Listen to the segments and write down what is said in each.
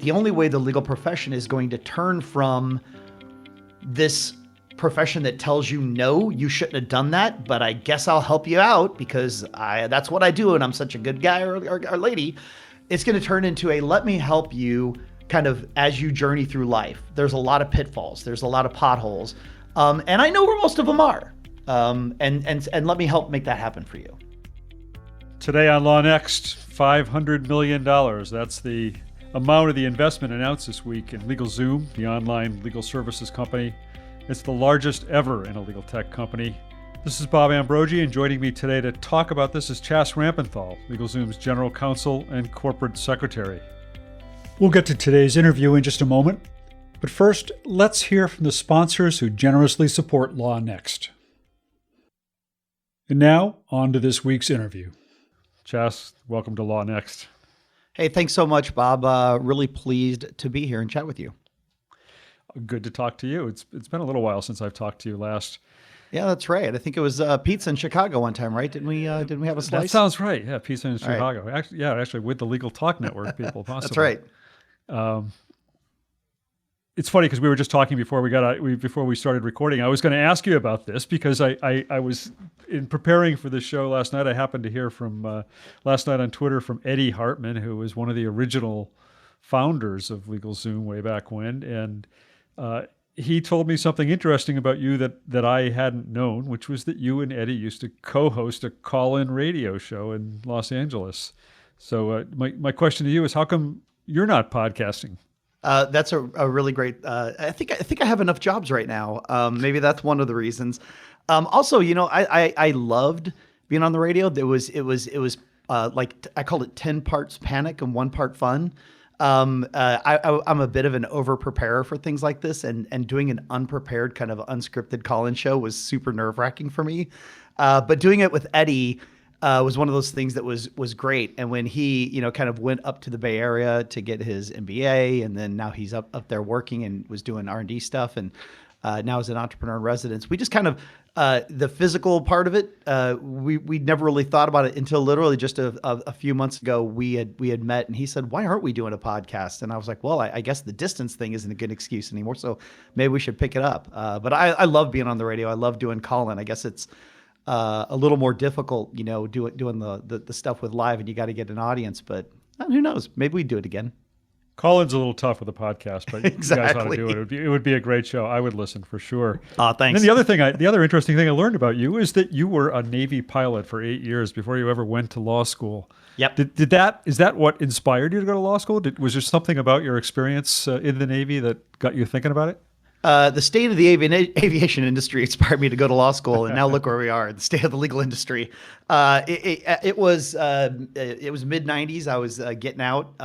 the only way the legal profession is going to turn from this profession that tells you, no, you shouldn't have done that, but I guess I'll help you out because that's what I do and I'm such a good guy or lady. It's going to turn into a let me help you kind of as you journey through life. There's a lot of pitfalls. There's a lot of potholes. And I know where most of them are. And let me help make that happen for you. Today on LawNext, $500 million. That's the amount of the investment announced this week in LegalZoom, the online legal services company. It's the largest ever in a legal tech company. This is Bob Ambrogi, and joining me today to talk about this is Chas Rampenthal, LegalZoom's General Counsel and Corporate Secretary. We'll get to today's interview in just a moment, but first, let's hear from the sponsors who generously support LawNext. And now, on to this week's interview. Chas, welcome to LawNext. Hey, thanks so much, Bob. Really pleased to be here and chat with you. Good to talk to you. It's been a little while since I've talked to you last. Yeah, that's right. I think it was pizza in Chicago one time, right? Didn't we have a slice? That sounds right. Yeah, pizza in Chicago. Right. Actually, with the Legal Talk Network people, possibly. That's right. It's funny because we were just talking before we started recording. I was going to ask you about this because I was in preparing for this show last night. I happened to hear from last night on Twitter from Eddie Hartman, who was one of the original founders of LegalZoom way back when, and he told me something interesting about you that I hadn't known, which was that you and Eddie used to co-host a call-in radio show in Los Angeles. So my question to you is, how come you're not podcasting? That's a really great. I think I have enough jobs right now. Maybe that's one of the reasons. Also, I loved being on the radio. It was like I called it 10 parts panic and 1 part fun. I'm a bit of an over preparer for things like this, and doing an unprepared kind of unscripted call-in show was super nerve-wracking for me. But doing it with Eddie was one of those things that was great. And when he, kind of went up to the Bay Area to get his MBA, and then now he's up there working and was doing R&D stuff, and now is an entrepreneur in residence. We just kind of the physical part of it. We never really thought about it until literally just a few months ago. We had met, and he said, "Why aren't we doing a podcast?" And I was like, "Well, I guess the distance thing isn't a good excuse anymore. So maybe we should pick it up." But I love being on the radio. I love doing call-in. I guess it's a little more difficult, doing the stuff with live, and you got to get an audience. But who knows? Maybe we'd do it again. Call-in's a little tough with a podcast, but Exactly. You guys ought to do it. It would be a great show. I would listen for sure. Thanks. And then the other interesting thing I learned about you is that you were a Navy pilot for 8 years before you ever went to law school. Yep. Is that what inspired you to go to law school? Was there something about your experience in the Navy that got you thinking about it? The state of the aviation industry inspired me to go to law school, and now look where we are, the state of the legal industry. It was mid-90s. I was getting out.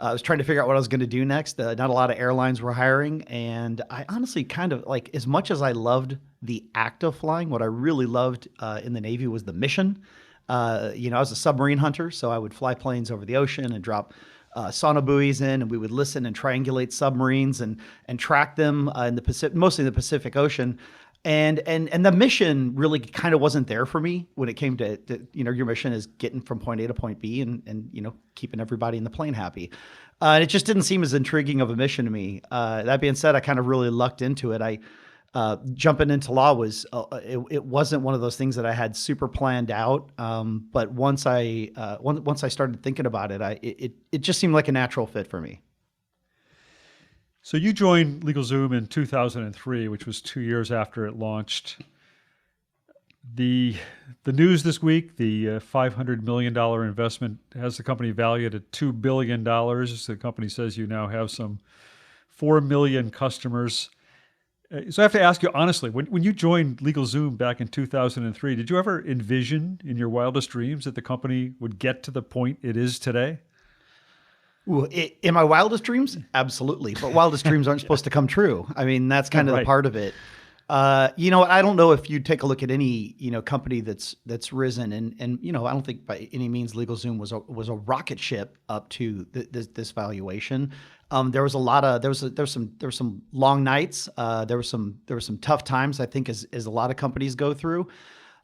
I was trying to figure out what I was going to do next. Not a lot of airlines were hiring, and I honestly kind of as much as I loved the act of flying, what I really loved in the Navy was the mission. I was a submarine hunter, so I would fly planes over the ocean and drop sonobuoys in, and we would listen and triangulate submarines and track them in the Pacific, mostly in the Pacific Ocean. And the mission really kind of wasn't there for me when it came to your mission is getting from point A to point B and keeping everybody in the plane happy. And it just didn't seem as intriguing of a mission to me. That being said, I kind of really lucked into it. Jumping into law was it wasn't one of those things that I had super planned out. But once I started thinking about it, it just seemed like a natural fit for me. So you joined LegalZoom in 2003, which was 2 years after it launched. The news this week, the $500 million investment has the company valued at $2 billion. The company says you now have some 4 million customers. So I have to ask you honestly, when you joined LegalZoom back in 2003, did you ever envision in your wildest dreams that the company would get to the point it is today? Ooh, in my wildest dreams, absolutely. But wildest dreams aren't supposed to come true. I mean, that's kind of the part of it. I don't know if you take a look at any, company that's risen, and I don't think by any means LegalZoom was a rocket ship up to this valuation. There was some long nights. There were some tough times, I think, as a lot of companies go through.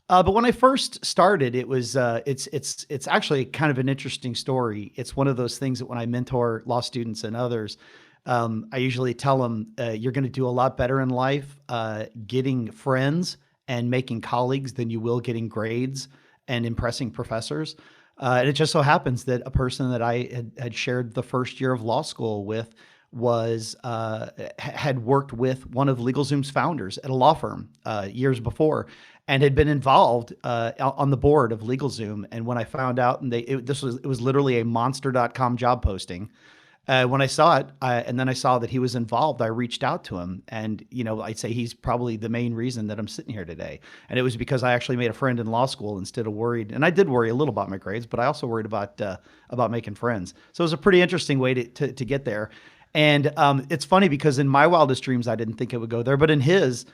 But when I first started, it was it's actually kind of an interesting story. It's one of those things that when I mentor law students and others, I usually tell them you're going to do a lot better in life getting friends and making colleagues than you will getting grades and impressing professors. And it just so happens that a person that I had shared the first year of law school with was had worked with one of LegalZoom's founders at a law firm years before, and had been involved on the board of LegalZoom. And when I found out, and it was literally a monster.com job posting. When I saw it, and then I saw that he was involved, I reached out to him, and I'd say he's probably the main reason that I'm sitting here today. And it was because I actually made a friend in law school instead of worried. And I did worry a little about my grades, but I also worried about making friends. So it was a pretty interesting way to get there. And it's funny because in my wildest dreams, I didn't think it would go there, but in his,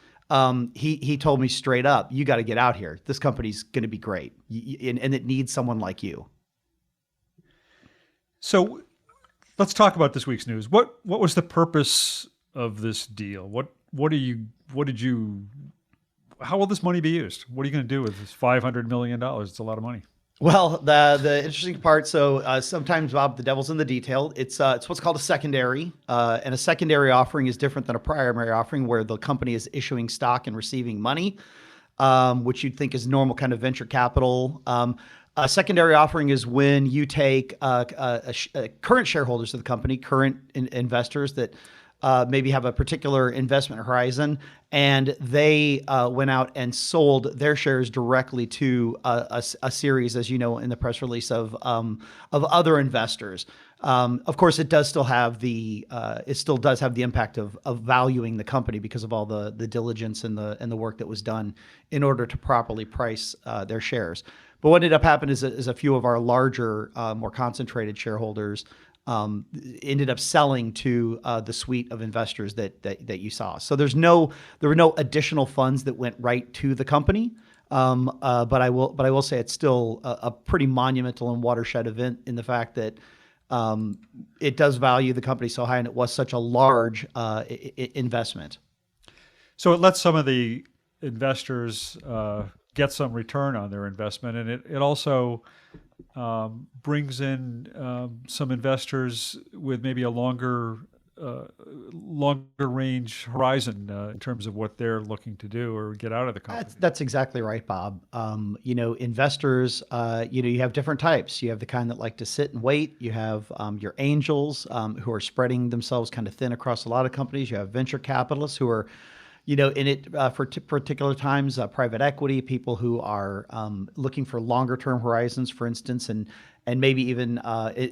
he told me straight up, "You got to get out here. This company's going to be great, and it needs someone like you." So let's talk about this week's news. What was the purpose of this deal? How will this money be used? What are you going to do with this $500 million? It's a lot of money. Well, the interesting part. So sometimes, Bob, the devil's in the detail. It's what's called a secondary, and a secondary offering is different than a primary offering, where the company is issuing stock and receiving money, which you'd think is normal kind of venture capital. A secondary offering is when you take current shareholders of the company, current investors that maybe have a particular investment horizon, and they went out and sold their shares directly to a series, as you know, in the press release of other investors. Of course, it does still have the impact of valuing the company because of all the diligence and the work that was done in order to properly price their shares. But what ended up happening is a few of our larger, more concentrated shareholders ended up selling to the suite of investors that you saw. So there were no additional funds that went right to the company. But I will say it's still a pretty monumental and watershed event in the fact that it does value the company so high, and it was such a large investment. So it lets some of the investors get some return on their investment, and it also brings in some investors with maybe a longer range horizon in terms of what they're looking to do or get out of the company. That's exactly right, Bob. Investors, you have different types. You have the kind that like to sit and wait. You have your angels who are spreading themselves kind of thin across a lot of companies. You have venture capitalists who are in it for particular times, private equity, people who are looking for longer term horizons, for instance, and maybe even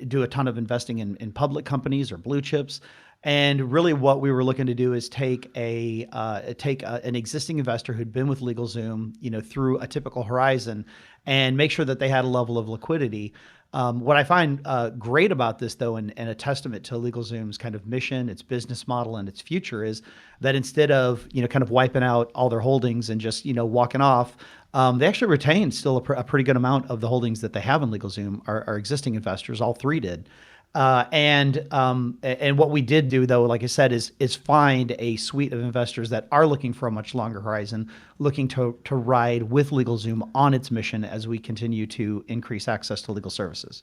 do a ton of investing in public companies or blue chips. And really what we were looking to do is take an existing investor who'd been with LegalZoom, through a typical horizon, and make sure that they had a level of liquidity. What I find great about this, though, and a testament to LegalZoom's kind of mission, its business model, and its future, is that instead of kind of wiping out all their holdings and just walking off, they actually retain still a pretty good amount of the holdings that they have in LegalZoom. Our existing investors, all three did. And what we did do, though, like I said, is find a suite of investors that are looking for a much longer horizon, looking to ride with LegalZoom on its mission as we continue to increase access to legal services.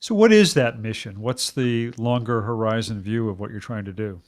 So what is that mission? What's the longer horizon view of what you're trying to do?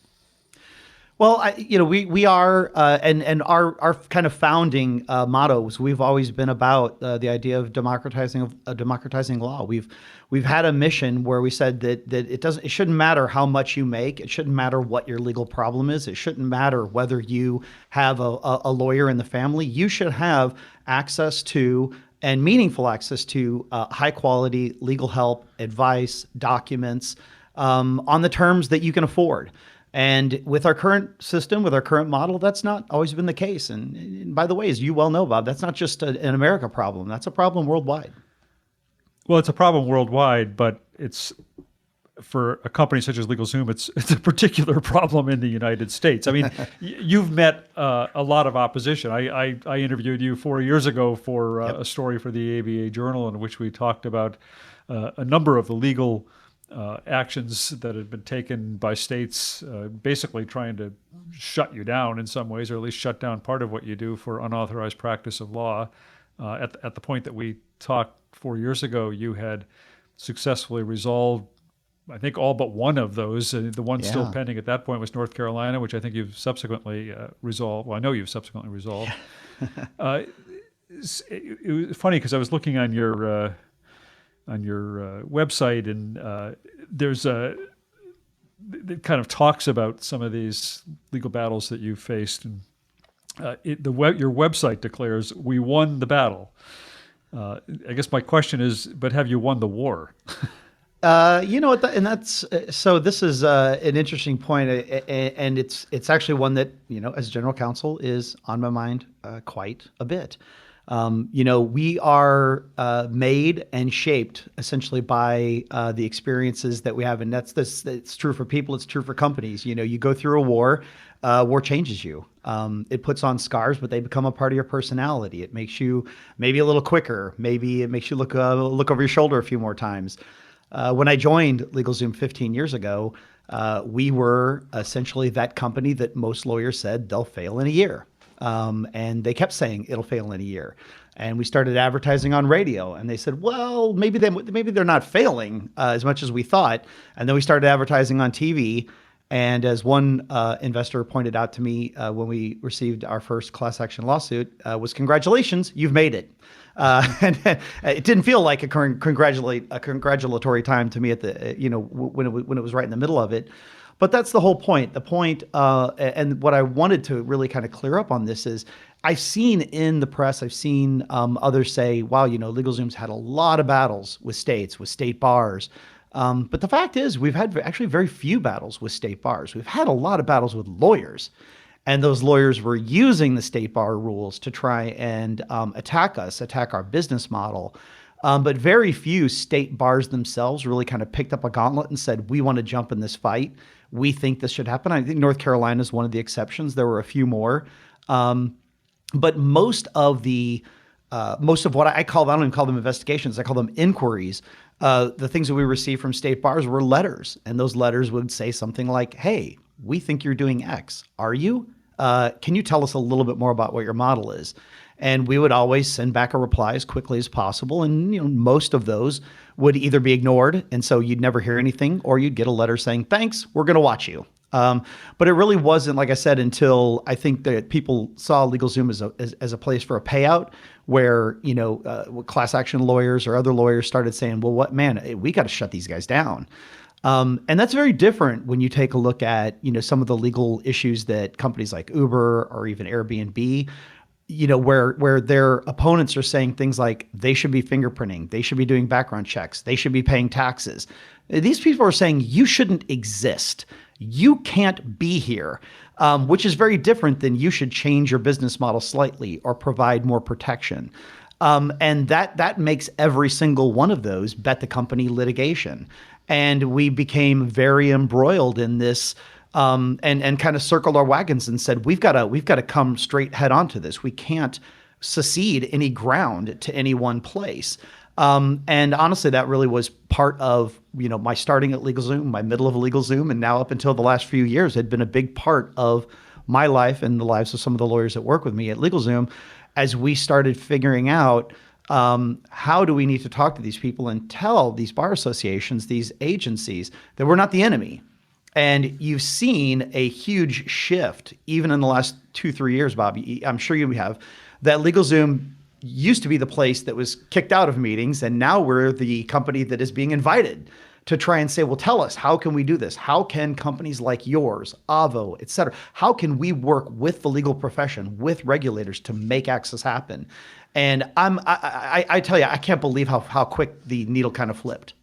Well, we are, and our kind of founding mottos, we've always been about the idea of democratizing law. We've had a mission where we said that it shouldn't matter how much you make. It shouldn't matter what your legal problem is. It shouldn't matter whether you have a lawyer in the family. You should have access to and meaningful access to high quality legal help, advice, documents on the terms that you can afford. And with our current system, with our current model, that's not always been the case. And by the way, as you well know, Bob, that's not just an America problem. That's a problem worldwide. Well, it's a problem worldwide, but it's for a company such as LegalZoom, it's a particular problem in the United States. I mean, you've met a lot of opposition. I interviewed you 4 years ago for a story for the ABA Journal in which we talked about a number of the legal actions that had been taken by states, basically trying to shut you down in some ways, or at least shut down part of what you do for unauthorized practice of law. At the point that we talked 4 years ago, you had successfully resolved, I think, all but one of those. The one still pending at that point was North Carolina, which I think you've subsequently resolved. Well, I know you've subsequently resolved. It was funny because I was looking on your website, and there's it kind of talks about some of these legal battles that you've faced, and your website declares, "We won the battle." I guess my question is, but have you won the war? And that's so. This is an interesting point, and it's actually one that, as general counsel, is on my mind quite a bit. We are made and shaped essentially by the experiences that we have, and it's true for people. It's true for companies. You go through a war. War changes you. It puts on scars, but they become a part of your personality. It makes you maybe a little quicker. Maybe it makes you look over your shoulder a few more times. When I joined LegalZoom 15 years ago, we were essentially that company that most lawyers said they'll fail in a year. And they kept saying it'll fail in a year. And we started advertising on radio, and they said, well, maybe they're not failing as much as we thought. And then we started advertising on TV. And as one investor pointed out to me when we received our first class action lawsuit, was congratulations, you've made it. And it didn't feel like a congratulatory time to me at the when it was right in the middle of it. But that's the whole point. The point, and what I wanted to really kind of clear up on this is, I've seen in the press, I've seen others say, wow, LegalZoom's had a lot of battles with states, with state bars. But the fact is, we've had actually very few battles with state bars. We've had a lot of battles with lawyers. And those lawyers were using the state bar rules to try and attack our business model. But very few state bars themselves really kind of picked up a gauntlet and said, we want to jump in this fight. We think this should happen. I think North Carolina is one of the exceptions. There were a few more. But most of what I don't even call them investigations, I call them inquiries. The things that we received from state bars were letters. And those letters would say something like, hey, we think you're doing X. Are you? Can you tell us a little bit more about what your model is? And we would always send back a reply as quickly as possible. And most of those would either be ignored, and so you'd never hear anything, or you'd get a letter saying, thanks, we're going to watch you. But it really wasn't, like I said, until I think that people saw LegalZoom as a place for a payout, where class action lawyers or other lawyers started saying, well, we got to shut these guys down. And that's very different when you take a look at some of the legal issues that companies like Uber or even Airbnb, where their opponents are saying things like they should be fingerprinting, they should be doing background checks, they should be paying taxes. These people are saying you shouldn't exist. You can't be here, which is very different than you should change your business model slightly or provide more protection. And that makes every single one of those bet the company litigation. And we became very embroiled in this and kind of circled our wagons and said, we've got to come straight head on to this. We can't secede any ground to any one place. And honestly, that really was part of, my starting at LegalZoom, my middle of LegalZoom, and now up until the last few years had been a big part of my life and the lives of some of the lawyers that work with me at LegalZoom, as we started figuring out how do we need to talk to these people and tell these bar associations, these agencies, that we're not the enemy. And you've seen a huge shift, even in the last 2-3 years, Bob. I'm sure you have, that LegalZoom used to be the place that was kicked out of meetings, and now we're the company that is being invited to try and say, well, tell us, how can we do this? How can companies like yours, Avo, et cetera, how can we work with the legal profession, with regulators to make access happen? And I tell you, I can't believe how quick the needle kind of flipped.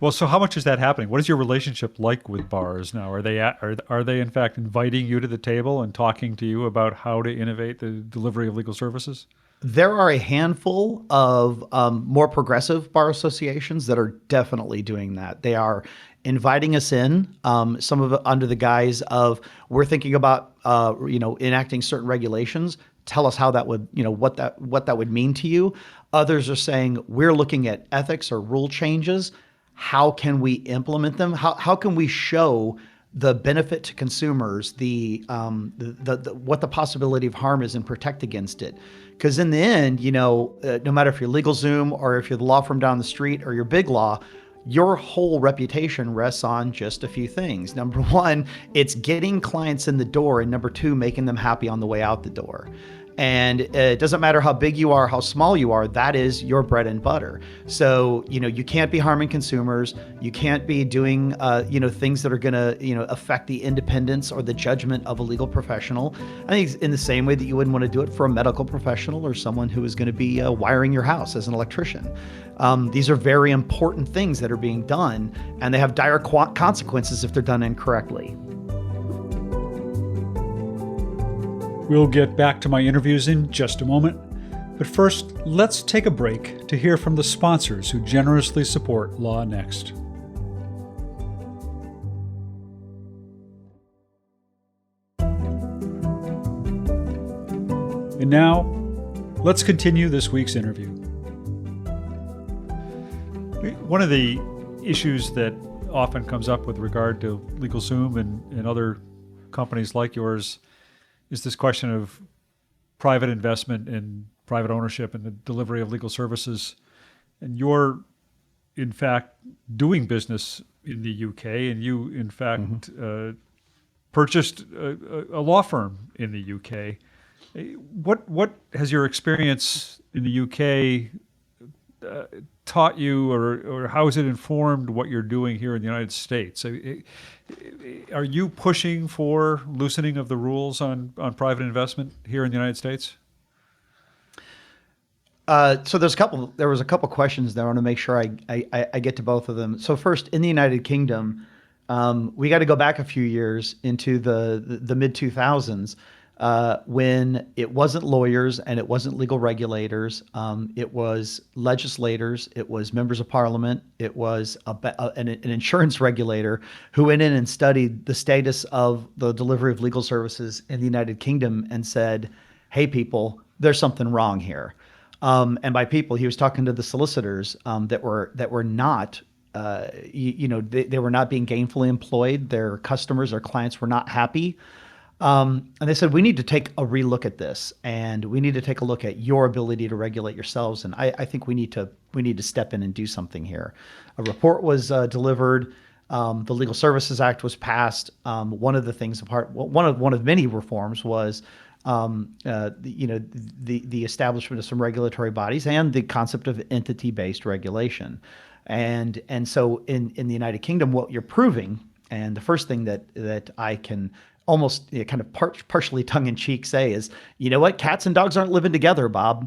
Well, so how much is that happening? What is your relationship like with bars now? Are they in fact inviting you to the table and talking to you about how to innovate the delivery of legal services? There are a handful of more progressive bar associations that are definitely doing that. They are inviting us in, some of it under the guise of, we're thinking about enacting certain regulations. Tell us how that would, what that would mean to you. Others are saying, we're looking at ethics or rule changes. how can we implement them? How can we show the benefit to consumers, the what the possibility of harm is, and protect against it? Because in the end, no matter if you're LegalZoom or if you're the law firm down the street or you're Big Law, your whole reputation rests on just a few things. Number one, it's getting clients in the door, and number two, making them happy on the way out the door. And it doesn't matter how big you are, how small you are, that is your bread and butter. So, you can't be harming consumers. You can't be doing, things that are going to, affect the independence or the judgment of a legal professional. I think it's in the same way that you wouldn't want to do it for a medical professional or someone who is going to be wiring your house as an electrician. These are very important things that are being done, and they have dire consequences if they're done incorrectly. We'll get back to my interviews in just a moment. But first, let's take a break to hear from the sponsors who generously support LawNext. And now, let's continue this week's interview. One of the issues that often comes up with regard to LegalZoom and other companies like yours is this question of private investment and private ownership and the delivery of legal services. And you're, in fact, doing business in the UK, and you, in fact, purchased a law firm in the UK. What has your experience in the UK taught you, or how has it informed what you're doing here in the United States? Are you pushing for loosening of the rules on private investment here in the United States? So there was a couple questions there. I want to make sure I get to both of them. So first, in the United Kingdom, we got to go back a few years into the mid 2000s. When it wasn't lawyers and it wasn't legal regulators, it was legislators, it was members of parliament, it was an insurance regulator who went in and studied the status of the delivery of legal services in the United Kingdom and said, hey, people, there's something wrong here. And by people, he was talking to the solicitors that were not they were not being gainfully employed. Their customers, their clients were not happy. And they said, we need to take a relook at this, and we need to take a look at your ability to regulate yourselves. And I think we need to step in and do something here. A report was delivered. The Legal Services Act was passed. One of the things one of many reforms was the establishment of some regulatory bodies and the concept of entity-based regulation. And so in the United Kingdom, what you're proving, and the first thing that I can almost kind of partially tongue-in-cheek say is, you know what, cats and dogs aren't living together, Bob.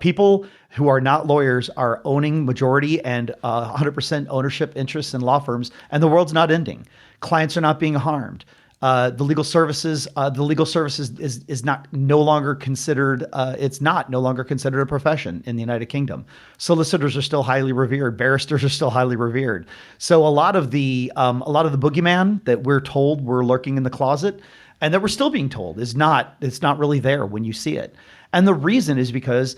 People who are not lawyers are owning majority and 100% ownership interests in law firms, and the world's not ending. Clients are not being harmed. The legal services is no longer considered a profession in the United Kingdom. Solicitors are still highly revered. Barristers are still highly revered. So a lot of the boogeyman that we're told we're lurking in the closet, and that we're still being told it's not really there when you see it. And the reason is because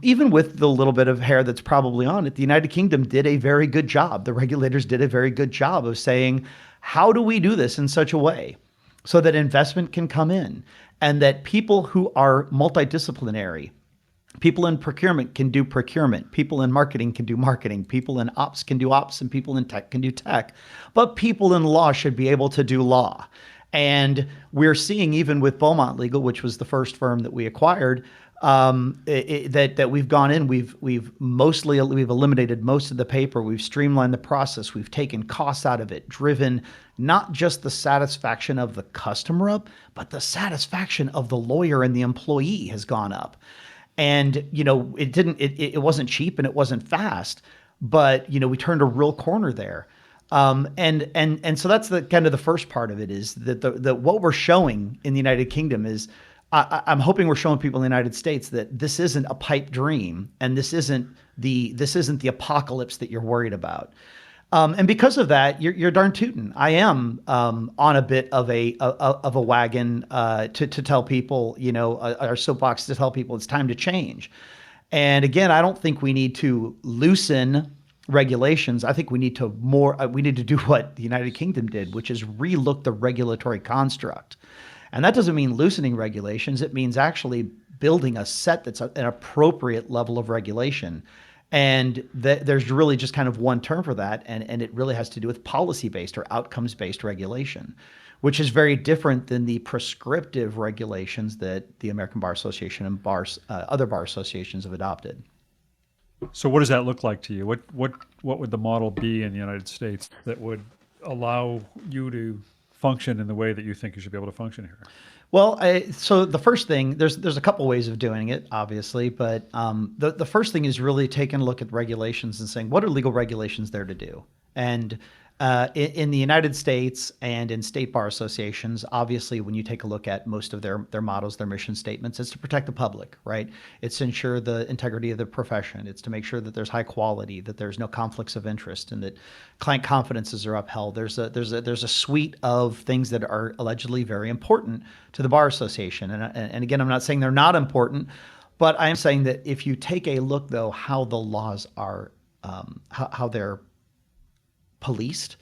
even with the little bit of hair that's probably on it, the United Kingdom did a very good job. The regulators did a very good job of saying, how do we do this in such a way so that investment can come in, and that people who are multidisciplinary, people in procurement can do procurement, people in marketing can do marketing, people in ops can do ops, and people in tech can do tech, but people in law should be able to do law. And we're seeing, even with Beaumont Legal, which was the first firm that we acquired, that we've gone in, we've eliminated most of the paper, we've streamlined the process, we've taken costs out of it, driven not just the satisfaction of the customer up, but the satisfaction of the lawyer and the employee has gone up. And it wasn't cheap and it wasn't fast, but we turned a real corner there. And so that's the kind of the first part of it, is that what we're showing in the United Kingdom is, I'm hoping we're showing people in the United States that this isn't a pipe dream, and this isn't the apocalypse that you're worried about. And because of that, you're darn tootin'. I am on a bit of a wagon to tell people, our soapbox, to tell people it's time to change. And again, I don't think we need to loosen regulations, I think we need to do what the United Kingdom did, which is relook the regulatory construct. And that doesn't mean loosening regulations. It means actually building a set that's an appropriate level of regulation. And there's really just kind of one term for that. And it really has to do with policy-based or outcomes-based regulation, which is very different than the prescriptive regulations that the American Bar Association and other bar associations have adopted. So what does that look like to you? What would the model be in the United States that would allow you to function in the way that you think you should be able to function here? Well, so the first thing, there's a couple ways of doing it, obviously, but the first thing is really taking a look at regulations and saying, what are legal regulations there to do? And in the United States and in state bar associations, obviously, when you take a look at most of their mottos, their mission statements, it's to protect the public, right? It's to ensure the integrity of the profession. It's to make sure that there's high quality, that there's no conflicts of interest, and that client confidences are upheld. There's a suite of things that are allegedly very important to the bar association. And again, I'm not saying they're not important, but I am saying that if you take a look, though, how the laws are, how they're policed,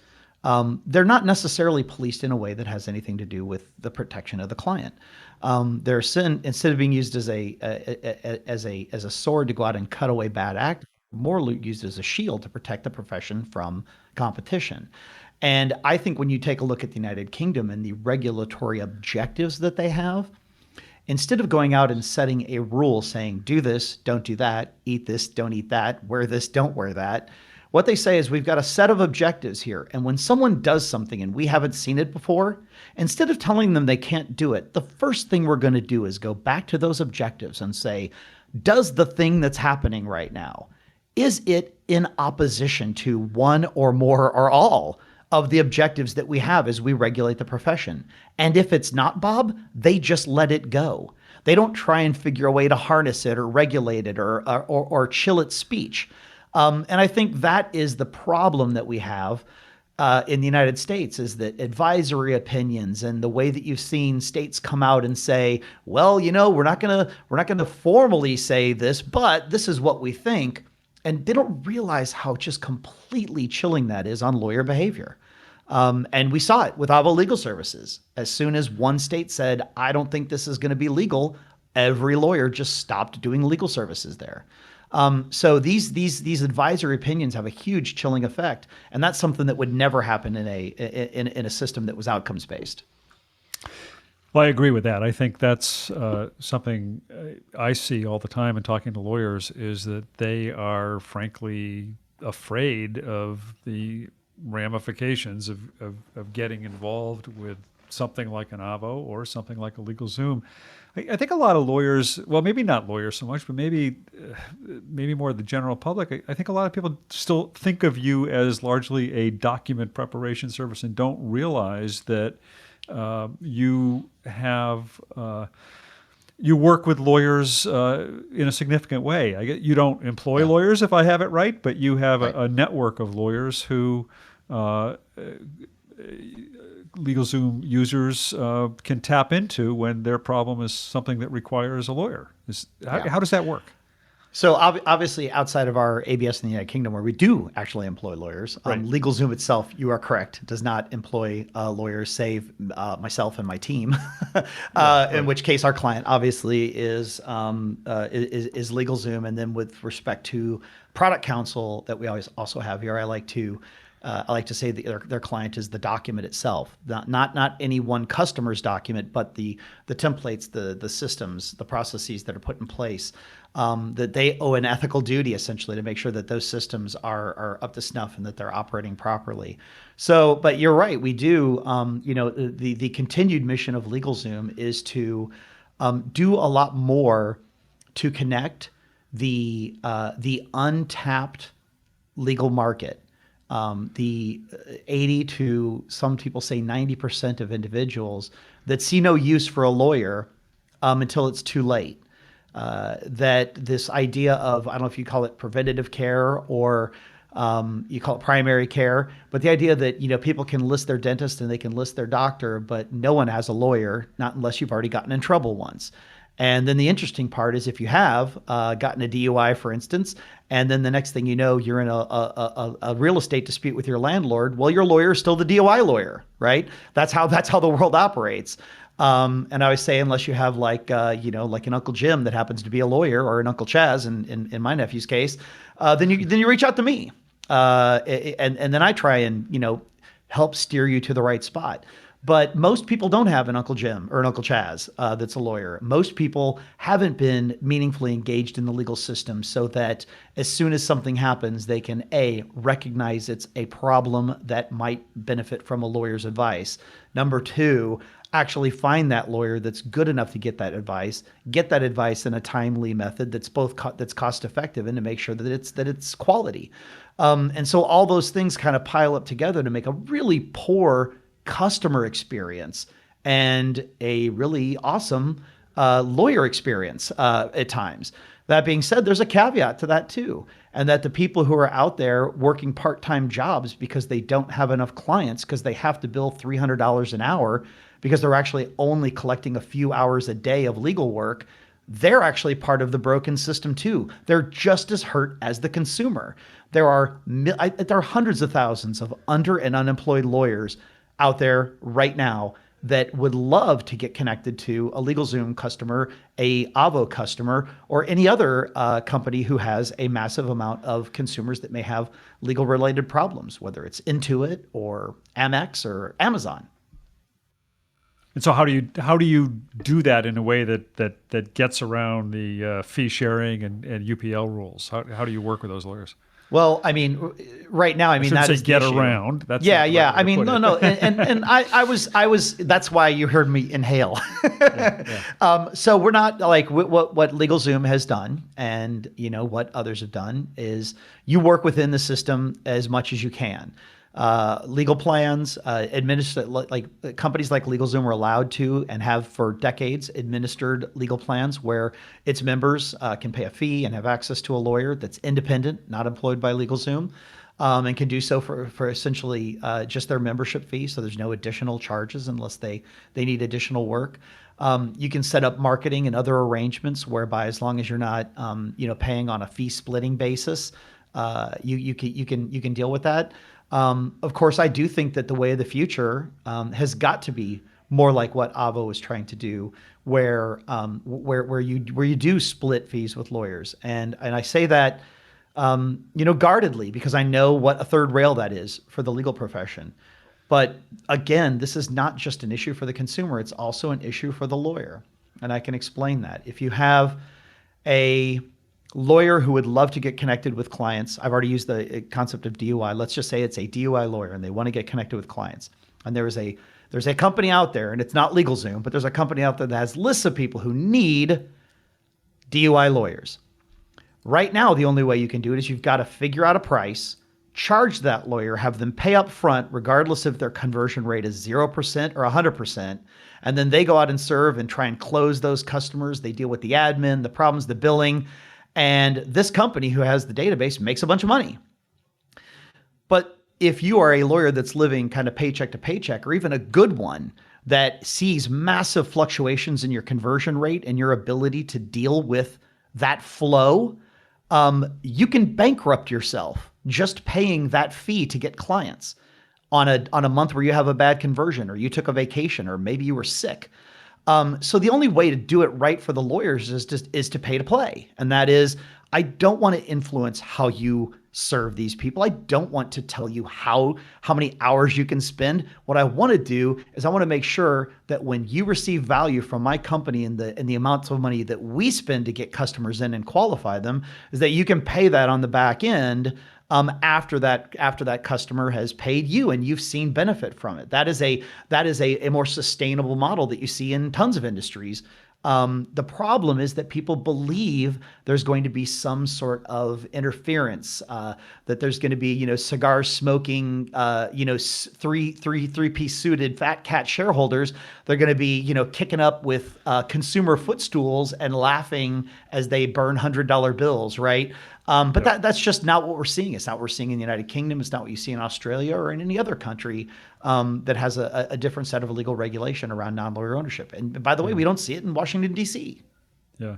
they're not necessarily policed in a way that has anything to do with the protection of the client. They're instead of being used as a sword to go out and cut away bad actors, more used as a shield to protect the profession from competition. And I think when you take a look at the United Kingdom and the regulatory objectives that they have, instead of going out and setting a rule saying, do this, don't do that, eat this, don't eat that, wear this, don't wear that, what they say is we've got a set of objectives here. And when someone does something and we haven't seen it before, instead of telling them they can't do it, the first thing we're going to do is go back to those objectives and say, does the thing that's happening right now, is it in opposition to one or more or all of the objectives that we have as we regulate the profession? And if it's not, Bob, they just let it go. They don't try and figure a way to harness it or regulate it or chill its speech. And I think that is the problem that we have in the United States, is that advisory opinions and the way that you've seen states come out and say, well, we're not gonna formally say this, but this is what we think. And they don't realize how just completely chilling that is on lawyer behavior. And we saw it with Avo Legal Services. As soon as one state said, I don't think this is going to be legal, every lawyer just stopped doing legal services there. So these advisory opinions have a huge chilling effect, and that's something that would never happen in a system that was outcomes based. Well, I agree with that. I think that's something I see all the time in talking to lawyers, is that they are frankly afraid of the ramifications of getting involved with something like an Avo or something like a LegalZoom. I think a lot of lawyers, well, maybe not lawyers so much, but maybe more the general public, I think a lot of people still think of you as largely a document preparation service and don't realize that you work with lawyers in a significant way. You don't employ lawyers, if I have it right, but you have a network of lawyers who LegalZoom users can tap into when their problem is something that requires a lawyer. How does that work? So obviously, outside of our ABS in the United Kingdom, where we do actually employ lawyers, Right. LegalZoom itself, you are correct, does not employ lawyers, save myself and my team. In which case, our client obviously is LegalZoom. And then with respect to product counsel that we always also have here, I like to say that their client is the document itself, not any one customer's document, but the templates, the systems, the processes that are put in place. That they owe an ethical duty essentially to make sure that those systems are up to snuff and that they're operating properly. So, but you're right, we do. The continued mission of LegalZoom is to do a lot more to connect the untapped legal market. The 80 to some people say 90% of individuals that see no use for a lawyer until it's too late. That this idea of, I don't know if you call it preventative care or you call it primary care, but the idea that, people can list their dentist and they can list their doctor, but no one has a lawyer, not unless you've already gotten in trouble once. And then the interesting part is if you have gotten a DUI, for instance, and then the next thing you know, you're in a real estate dispute with your landlord. Well, your lawyer is still the DUI lawyer, right? That's how the world operates. And I always say, unless you have like an Uncle Jim that happens to be a lawyer, or an Uncle Chas in my nephew's case, then you reach out to me, and then I try and help steer you to the right spot. But most people don't have an Uncle Jim or an Uncle Chas that's a lawyer. Most people haven't been meaningfully engaged in the legal system so that as soon as something happens, they can recognize it's a problem that might benefit from a lawyer's advice. Number two, actually find that lawyer that's good enough to get that advice in a timely method that's that's cost effective, and to make sure that it's quality. And so all those things kind of pile up together to make a really poor customer experience and a really awesome lawyer experience at times. That being said, there's a caveat to that too, and that the people who are out there working part-time jobs because they don't have enough clients, because they have to bill $300 an hour because they're actually only collecting a few hours a day of legal work, they're actually part of the broken system too. They're just as hurt as the consumer. There are hundreds of thousands of under and unemployed lawyers out there right now that would love to get connected to a LegalZoom customer, a Avo customer, or any other company who has a massive amount of consumers that may have legal related problems, whether it's Intuit or Amex or Amazon. And so how do you do that in a way that gets around the fee sharing and UPL rules? How do you work with those lawyers? Well, I mean, right now, that is get the issue. Around. That's yeah. I mean, no, and I was. That's why you heard me inhale. Yeah. So we're not like what LegalZoom has done, and what others have done is you work within the system as much as you can. Legal plans, like companies like LegalZoom are allowed to and have for decades administered legal plans where its members can pay a fee and have access to a lawyer that's independent, not employed by LegalZoom, and can do so for essentially just their membership fee. So there's no additional charges unless they need additional work. You can set up marketing and other arrangements whereby, as long as you're not paying on a fee splitting basis, you can deal with that. Of course, I do think that the way of the future has got to be more like what Avo is trying to do, where you do split fees with lawyers, and I say that guardedly, because I know what a third rail that is for the legal profession. But again, this is not just an issue for the consumer; it's also an issue for the lawyer, and I can explain that. If you have a lawyer who would love to get connected with clients. I've already used the concept of DUI. Let's just say it's a DUI lawyer and they want to get connected with clients. And there's a company out there, and it's not LegalZoom, but there's a company out there that has lists of people who need DUI lawyers. Right now, the only way you can do it is you've got to figure out a price, charge that lawyer, have them pay up front, regardless if their conversion rate is 0% or 100%. And then they go out and serve and try and close those customers. They deal with the admin, the problems, the billing. And this company who has the database makes a bunch of money. But if you are a lawyer that's living kind of paycheck to paycheck, or even a good one that sees massive fluctuations in your conversion rate and your ability to deal with that flow, you can bankrupt yourself just paying that fee to get clients on a month where you have a bad conversion, or you took a vacation, or maybe you were sick. So the only way to do it right for the lawyers is to pay to play. And that is, I don't want to influence how you serve these people. I don't want to tell you how many hours you can spend. What I want to do is I want to make sure that when you receive value from my company and the amounts of money that we spend to get customers in and qualify them, is that you can pay that on the back end after that customer has paid you and you've seen benefit from it. That is a more sustainable model that you see in tons of industries. The problem is that people believe there's going to be some sort of interference, that there's going to be, cigar smoking, three-piece suited fat cat shareholders. They're going to be, kicking up with consumer footstools and laughing as they burn $100 bills, right? But that's just not what we're seeing. It's not what we're seeing in the United Kingdom. It's not what you see in Australia or in any other country that has a different set of legal regulation around non-lawyer ownership. And by the way, we don't see it in Washington, D.C. Yeah.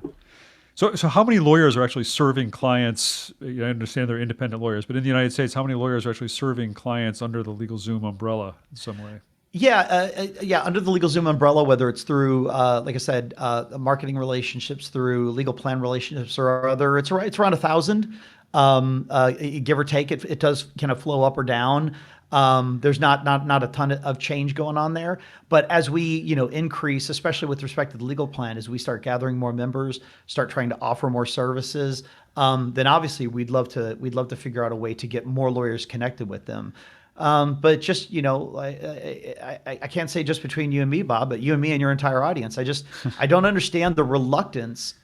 So how many lawyers are actually serving clients? I understand they're independent lawyers, but in the United States, how many lawyers are actually serving clients under the LegalZoom umbrella in some way? Yeah, under the LegalZoom umbrella, whether it's through, like I said, marketing relationships, through legal plan relationships, or other, it's around 1,000, give or take. It does kind of flow up or down. There's not a ton of change going on there, but as we increase, especially with respect to the legal plan, as we start gathering more members, start trying to offer more services, then obviously we'd love to figure out a way to get more lawyers connected with them. But just, I can't say just between you and me, Bob, but you and me and your entire audience. I don't understand the reluctance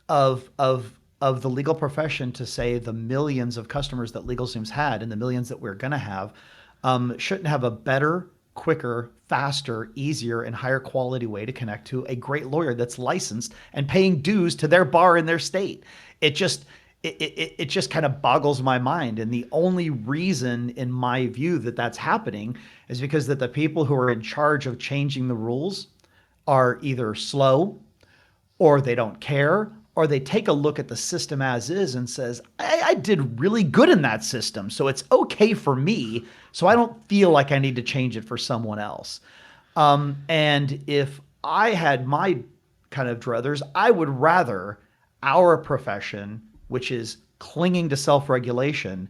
of the legal profession to say the millions of customers that LegalZoom's had and the millions that we're going to have shouldn't have a better, quicker, faster, easier, and higher quality way to connect to a great lawyer that's licensed and paying dues to their bar in their state. It just kind of boggles my mind. And the only reason, in my view, that that's happening is because that the people who are in charge of changing the rules are either slow, or they don't care, or they take a look at the system as is and says, I did really good in that system, so it's okay for me, so I don't feel like I need to change it for someone else. And if I had my kind of druthers, I would rather our profession, which is clinging to self-regulation,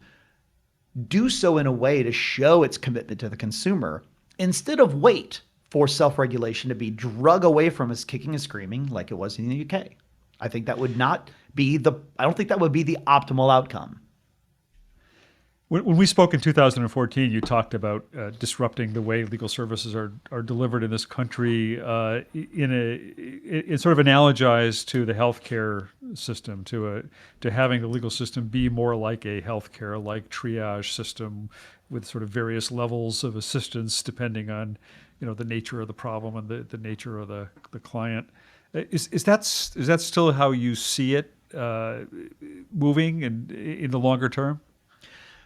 do so in a way to show its commitment to the consumer instead of wait for self-regulation to be drug away from us kicking and screaming like it was in the UK. I think that would not be I don't think that would be the optimal outcome. When we spoke in 2014, you talked about disrupting the way legal services are delivered in this country in sort of analogized to the healthcare system, to having the legal system be more like a healthcare like triage system with sort of various levels of assistance depending on the nature of the problem and the nature of the client. Is that still how you see it moving in the longer term?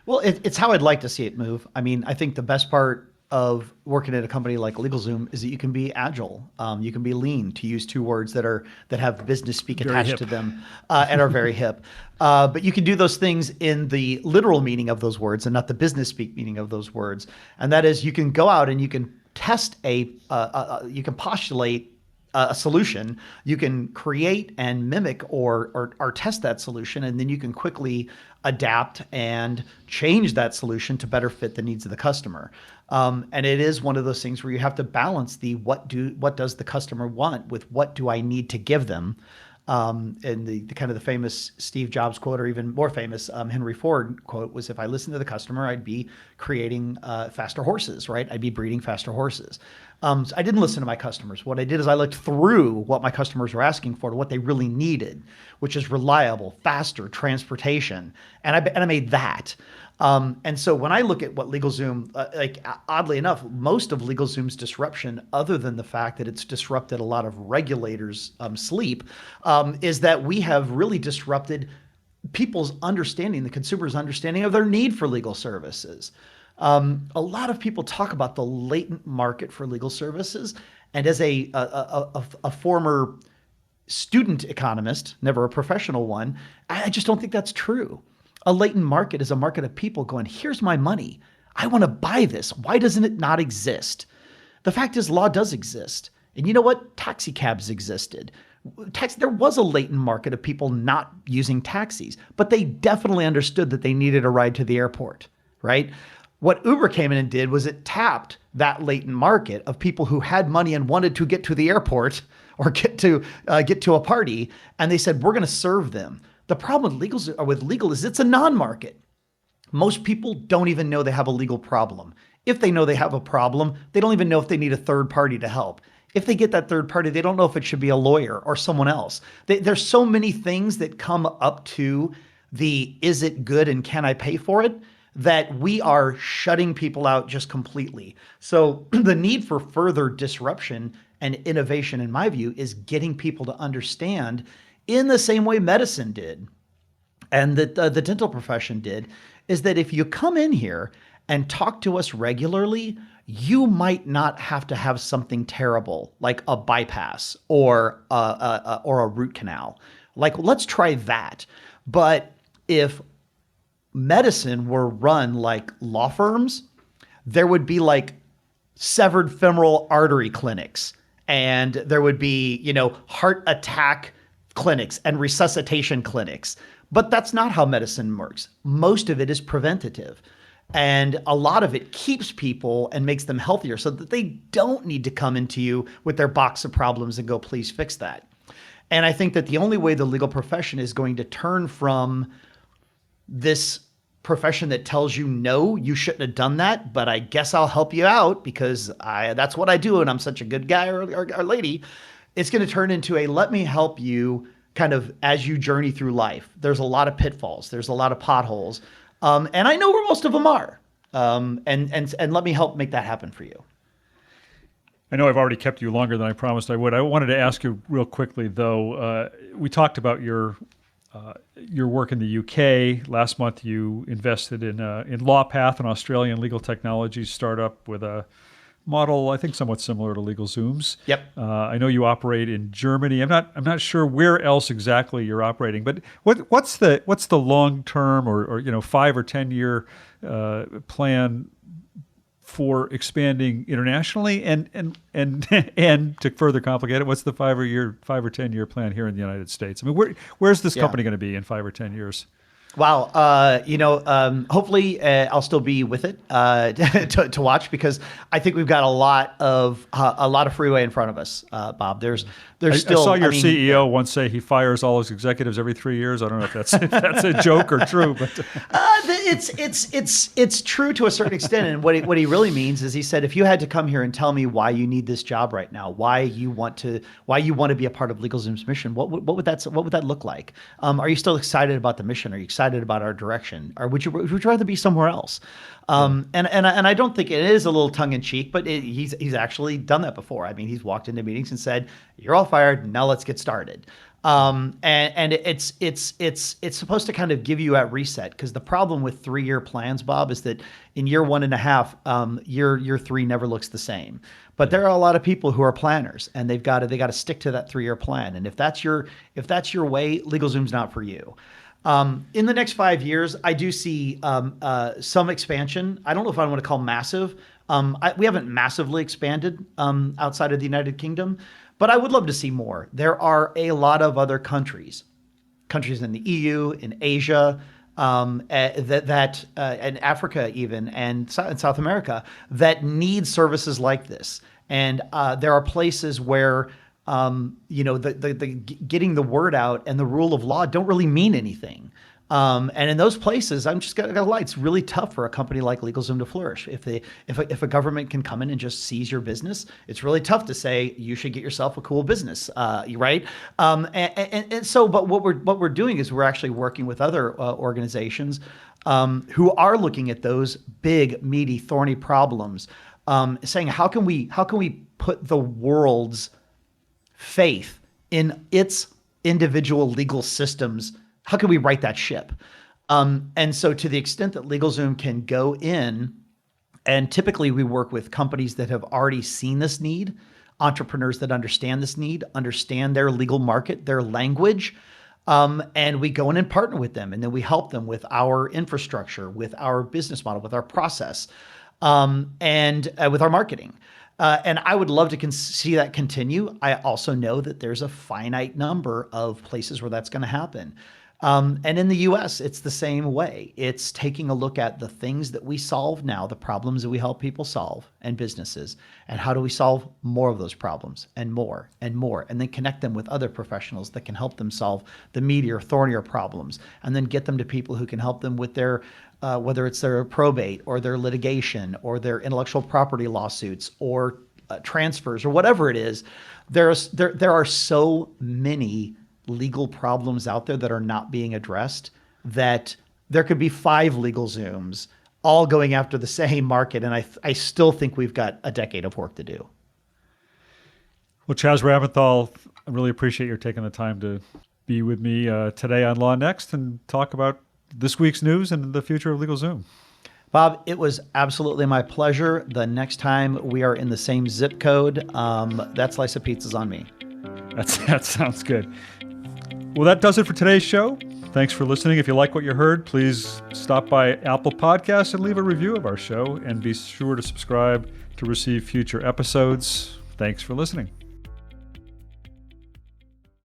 Well, it's how I'd like to see it move. I mean, I think the best part of working at a company like LegalZoom is that you can be agile, you can be lean, to use two words that have business speak Very attached hip. to them, and are very hip. But you can do those things in the literal meaning of those words and not the business speak meaning of those words. And that is, you can go out and you can test you can postulate a solution, you can create and mimic or test that solution, and then you can quickly adapt and change that solution to better fit the needs of the customer. And it is one of those things where you have to balance what does the customer want with what do I need to give them. And the kind of the famous Steve Jobs quote, or even more famous Henry Ford quote, was, if I listened to the customer, I'd be creating faster horses, right? I'd be breeding faster horses. So I didn't listen to my customers. What I did is I looked through what my customers were asking for to what they really needed, which is reliable, faster transportation. And I made that. And so when I look at what LegalZoom, oddly enough, most of LegalZoom's disruption, other than the fact that it's disrupted a lot of regulators' sleep, is that we have really disrupted people's understanding, the consumer's understanding of their need for legal services. A lot of people talk about the latent market for legal services, and as a former student economist, never a professional one, I just don't think that's true. A latent market is a market of people going, here's my money. I want to buy this. Why doesn't it not exist? The fact is, law does exist. And you know what? Taxi cabs existed. There was a latent market of people not using taxis, but they definitely understood that they needed a ride to the airport, right? What Uber came in and did was it tapped that latent market of people who had money and wanted to get to the airport or get to a party, and they said, we're going to serve them. The problem with legal is it's a non-market. Most people don't even know they have a legal problem. If they know they have a problem, they don't even know if they need a third party to help. If they get that third party, they don't know if it should be a lawyer or someone else. There's so many things that come up to the is it good and can I pay for it, that we are shutting people out just completely. So the need for further disruption and innovation, in my view, is getting people to understand, in the same way medicine did and that the dental profession did, is that if you come in here and talk to us regularly, you might not have to have something terrible like a bypass or a root canal. Like, let's try that. But if medicine were run like law firms, there would be like severed femoral artery clinics, and there would be, heart attack clinics and resuscitation clinics. But that's not how medicine works. Most of it is preventative. And a lot of it keeps people and makes them healthier so that they don't need to come into you with their box of problems and go, please fix that. And I think that the only way the legal profession is going to turn from this profession that tells you, no, you shouldn't have done that, but I guess I'll help you out because that's what I do and I'm such a good guy or lady, it's going to turn into a let me help you kind of as you journey through life. There's a lot of pitfalls. There's a lot of potholes. And I know where most of them are. And let me help make that happen for you. I know I've already kept you longer than I promised I would. I wanted to ask you real quickly, though. We talked about your work in the UK. Last month, you invested in LawPath, an Australian legal technology startup with a model, I think, somewhat similar to LegalZoom's. Yep. I know you operate in Germany. I'm not sure where else exactly you're operating, but what's the long term or 5 or 10 year plan for expanding internationally, and to further complicate it, what's the 5 or 10 year plan here in the United States? I mean, where's this company going to be in 5 or 10 years? Wow. Hopefully I'll still be with it to watch, because I think we've got a lot of freeway in front of us, Bob. There's still. I saw your CEO once say he fires all his executives every 3 years. I don't know if that's a joke or true, but it's true to a certain extent. And what he really means is, he said, if you had to come here and tell me why you need this job right now, why you want to be a part of LegalZoom's mission, what would that look like? Are you still excited about the mission? Are you excited about our direction, or would you rather be somewhere else? And I don't think it is a little tongue in cheek, but he's actually done that before. I mean, he's walked into meetings and said, "You're all fired. Now let's get started." And it's supposed to kind of give you a reset, because the problem with 3-year plans, Bob, is that in year 1.5, year 3 never looks the same. But there are a lot of people who are planners, and they've got to stick to that 3-year plan. And if that's your way, LegalZoom's not for you. In the next 5 years, I do see some expansion. I don't know if I want to call massive. We haven't massively expanded outside of the United Kingdom, but I would love to see more. There are a lot of other countries in the EU, in Asia, and Africa even, and South America, that need services like this. And there are places where getting the word out and the rule of law don't really mean anything. And in those places, I'm just gonna lie, it's really tough for a company like LegalZoom to flourish. If a government can come in and just seize your business, it's really tough to say you should get yourself a cool business, right? But what we're doing is we're actually working with other organizations who are looking at those big, meaty, thorny problems, saying how can we put the world's faith in its individual legal systems, how can we right that ship? And so to the extent that LegalZoom can go in, and typically we work with companies that have already seen this need, entrepreneurs that understand this need, understand their legal market, their language, and we go in and partner with them, and then we help them with our infrastructure, with our business model, with our process, and with our marketing. And I would love to see that continue. I also know that there's a finite number of places where that's going to happen. And in the US, it's the same way. It's taking a look at the things that we solve now, the problems that we help people solve and businesses, and how do we solve more of those problems and more, and then connect them with other professionals that can help them solve the meatier, thornier problems, and then get them to people who can help them with their whether it's their probate or their litigation or their intellectual property lawsuits or transfers or whatever it is. There are so many legal problems out there that are not being addressed that there could be 5 LegalZooms all going after the same market. And I still think we've got a decade of work to do. Well, Chas Rampenthal, I really appreciate your taking the time to be with me today on LawNext and talk about this week's news and the future of LegalZoom. Bob, it was absolutely my pleasure. The next time we are in the same zip code, that slice of pizza's on me. That sounds good. Well, that does it for today's show. Thanks for listening. If you like what you heard, please stop by Apple Podcasts and leave a review of our show, and be sure to subscribe to receive future episodes. Thanks for listening.